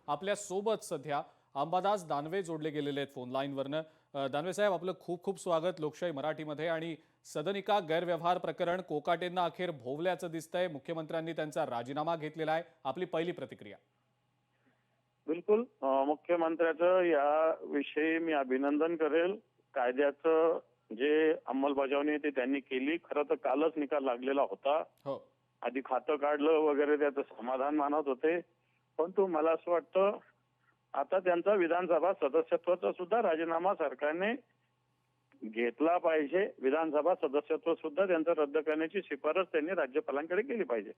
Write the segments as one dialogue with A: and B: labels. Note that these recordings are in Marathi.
A: आपल्या सोबत सध्या अंबादास दानवे जोडले गेलेले आहेत फोन लाईनवरनं. दानवे साहेब, आपलं खूप खूप स्वागत लोकशाही मराठीमध्ये. आणि सदनिका गैरव्यवहार प्रकरण कोकाटेंना अखेर भोवल्याचं दिसतंय. मुख्यमंत्र्यांनी त्यांचा राजीनामा घेतलेला आहे. आपली पहिली प्रतिक्रिया.
B: बिलकुल मुख्यमंत्र्याचं याविषयी मी अभिनंदन करेल. कायद्याचं जे अंमलबजावणी आहे ते त्यांनी केली. खरं तर कालच निकाल लागलेला होता.
A: हो,
B: आधी खातं काढलं वगैरे त्याचं समाधान मानत होते, परंतु मला असं वाटतं आता त्यांचा विधानसभा सदस्यत्वाचा सुद्धा राजीनामा सरकारने घेतला पाहिजे. विधानसभा सदस्यत्व सुद्धा त्यांचं रद्द करण्याची शिफारस त्यांनी राज्यपालांकडे केली पाहिजे.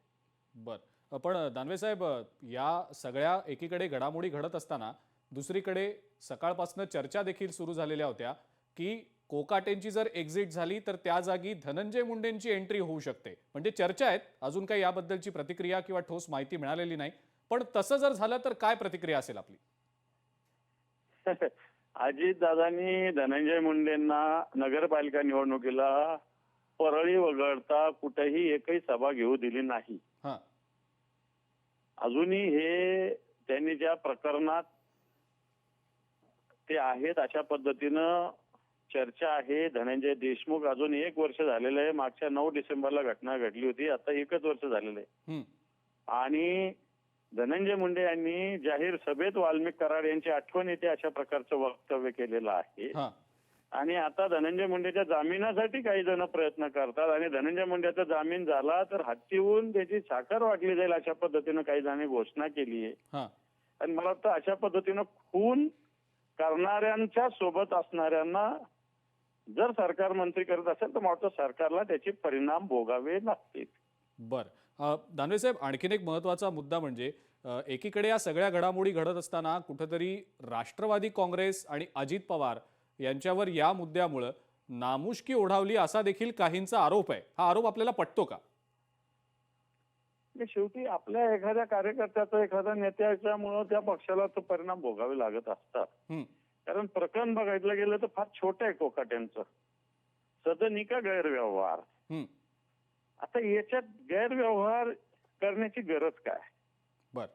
A: बर. पण दानवे साहेब, या सगळ्या एकीकडे घडामोडी घडत असताना दुसरीकडे सकाळपासून चर्चा देखील सुरू झालेल्या होत्या की कोकाटेंची जर एक्झिट झाली तर त्या जागी धनंजय मुंडेंची एंट्री होऊ शकते. म्हणजे चर्चा आहेत, अजून काही याबद्दलची प्रतिक्रिया किंवा ठोस माहिती मिळालेली नाही. पण तसं जर झालं तर काय प्रतिक्रिया असेल आपली?
B: अजितदादांनी धनंजय मुंडेंना नगरपालिका निवडणुकीला परळी वगळता कुठेही एकही सभा घेऊ दिली नाही.
A: हां,
B: अजूनही हे त्यांनी ज्या प्रकरणात ते आहेत अशा पद्धतीनं चर्चा आहे. धनंजय देशमुख अजून 1 वर्ष झालेलं आहे. मागच्या 9 डिसेंबरला घटना घडली होती. आता 1च वर्ष झालेलं आहे. आणि धनंजय मुंडे यांनी जाहीर सभेत वाल्मिक कराड यांची आठवण येते अशा प्रकारचं वक्तव्य केलेलं आहे.
A: हां,
B: आणि आता धनंजय मुंडेच्या जामिनासाठी काही जण प्रयत्न करतात आणि धनंजय मुंडेचा जामीन झाला तर हत्तीहून त्याची साखर वाटली जाईल अशा पद्धतीनं काही जणांनी घोषणा केली आहे.
A: हां.
B: आणि मला वाटतं अशा पद्धतीनं खून करणाऱ्यांच्या सोबत असणाऱ्यांना जर सरकार मंत्री करत असेल तर मला वाटतं सरकारला त्याचे परिणाम भोगावे लागतील.
A: बर. दानवे साहेब, आणखीन एक महत्त्वाचा मुद्दा म्हणजे एकीकडे या सगळ्या घडामोडी घडत असताना कुठेतरी राष्ट्रवादी काँग्रेस आणि अजित पवार यांच्यावर या मुद्द्यामुळे नामुष्की ओढावली असा देखील काहींचा आरोप आहे. हा आरोप आपल्याला पटतो का?
B: शेवटी आपल्या एखाद्या कार्यकर्त्याचा एखाद्या नेत्याच्यामुळे त्या पक्षाला तो परिणाम भोगावे लागत असतात. कारण प्रकरण बघायला गेलं तर फार छोटं आहे कोकाटेंचं. सदनिका गैरव्यवहार. आता याच्यात गैरव्यवहार करण्याची गरज काय?
A: बर.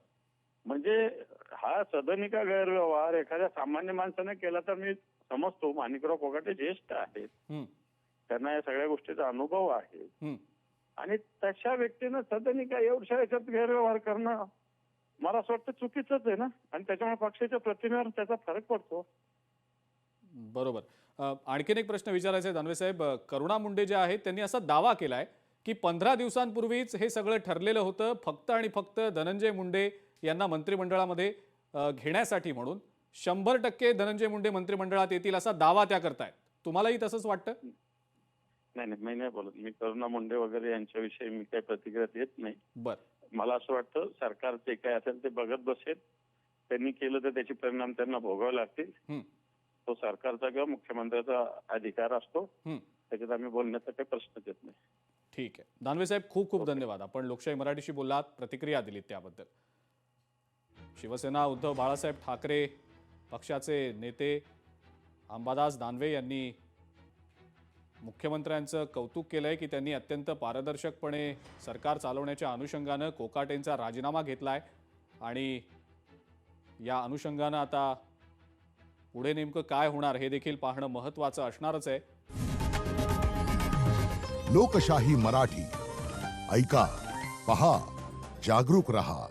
B: म्हणजे हा सदनिका गैरव्यवहार एखाद्या सामान्य माणसाने केला तर मी समजतो. माणिकराव कोकाटे ज्येष्ठ आहेत, त्यांना या सगळ्या गोष्टीचा अनुभव आहे. आणि तशा व्यक्तीनं सदनिका एवढ्या याच्यात गैरव्यवहार करणं मला असं वाटतं चुकीचंच आहे ना. आणि त्याच्यामुळे पक्षाच्या प्रतिमेवर त्याचा फरक पडतो.
A: बरोबर. आणखीन एक प्रश्न विचारायचा आहे दानवे साहेब. करुणा मुंडे जे आहेत त्यांनी असा दावा केलाय की 15 दिवसांपूर्वीच हे सगळं ठरलेलं होतं, फक्त आणि फक्त धनंजय मुंडे यांना मंत्रिमंडळामध्ये घेण्यासाठी, म्हणून 100% धनंजय मुंडे मंत्रिमंडळात येतील असा दावा त्या करतायत. तुम्हालाही तसंच वाटतं?
B: नाही, मी नाही बोलत. मी करुणा मुंडे वगैरे यांच्याविषयी मी काही प्रतिक्रिया देत नाही.
A: बर.
B: मला असं वाटतं सरकार जे काय असेल ते बघत बसेल. त्यांनी केलं तर त्याचे परिणाम त्यांना भोगावे लागतील. तो सरकारचा किंवा मुख्यमंत्र्याचा अधिकार असतो. त्याच्यात आम्ही बोलण्याचा काही प्रश्नच येत नाही.
A: ठीक आहे. दानवे साहेब, खूप खूप धन्यवाद. आपण लोकशाही मराठीशी बोललात, प्रतिक्रिया दिलीत त्याबद्दल. शिवसेना उद्धव बाळासाहेब ठाकरे पक्षाचे नेते अंबादास दानवे यांनी मुख्यमंत्र्यांचं कौतुक केलंय की त्यांनी अत्यंत पारदर्शकपणे सरकार चालवण्याच्या अनुषंगानं कोकाटेंचा राजीनामा घेतलाय. आणि या अनुषंगानं आता पुढे नेमकं काय होणार हे देखील पाहणं महत्त्वाचं असणारच आहे.
C: लोकशाही मराठी ऐका, पहा, जागरूक रहा.